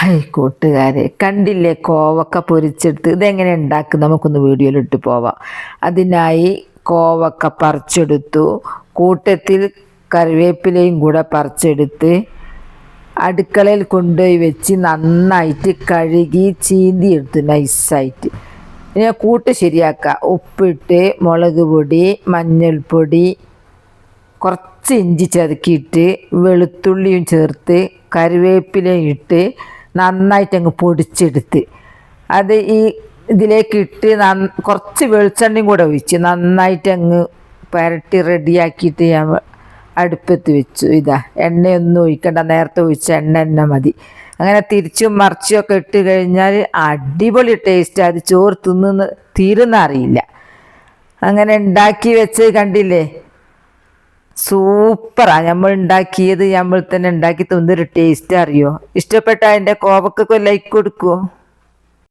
Hi കൂട്ടുകാരെ, കണ്ടില്ലേ കോവക്ക പൊരിച്ചെടുത്ത്? ഇതെങ്ങനെ ഉണ്ടാക്കും നമുക്കൊന്ന് വീഡിയോയിലിട്ട് പോവാം. അതിനായി കോവക്ക പറിച്ചെടുത്തു, കൂട്ടത്തിൽ കറിവേപ്പിലയും കൂടെ പറിച്ചെടുത്ത് അടുക്കളയിൽ കൊണ്ടുപോയി വെച്ച് നന്നായിട്ട് കഴുകി ചീന്തിയെടുത്തു നൈസായിട്ട്. ഇനി കൂട്ട് ശരിയാക്കുക. ഉപ്പിട്ട്, മുളക് പൊടി, മഞ്ഞൾപ്പൊടി, കുറച്ച് ഇഞ്ചി ചതുക്കിയിട്ട് വെളുത്തുള്ളിയും ചേർത്ത് കറിവേപ്പിലയും ഇട്ട് നന്നായിട്ട് അങ്ങ് പൊടിച്ചെടുത്ത് അത് ഇതിലേക്ക് ഇട്ട് കുറച്ച് വെളിച്ചെണ്ണയും കൂടെ ഒഴിച്ച് നന്നായിട്ട് അങ്ങ് പുരട്ടി റെഡിയാക്കിയിട്ട് ഞാൻ അടുപ്പത്ത് വെച്ചു. ഇതാ, എണ്ണയൊന്നും ഒഴിക്കണ്ട, നേരത്തെ ഒഴിച്ച എണ്ണ തന്നെ മതി. അങ്ങനെ തിരിച്ചും മറിച്ചും ഒക്കെ ഇട്ട് കഴിഞ്ഞാൽ അടിപൊളി ടേസ്റ്റ്. അത് ചോറ് തീരുന്ന അറിയില്ല. അങ്ങനെ ഉണ്ടാക്കി വെച്ച് കണ്ടില്ലേ, സൂപ്പറാണ്. നമ്മൾ ഉണ്ടാക്കിയത് നമ്മൾ തന്നെ ഉണ്ടാക്കി തിന്നൊരു ടേസ്റ്റ് അറിയോ? ഇഷ്ടപ്പെട്ട എൻ്റെ കോവക്കൊക്കെ ലൈക്ക് കൊടുക്കുമോ?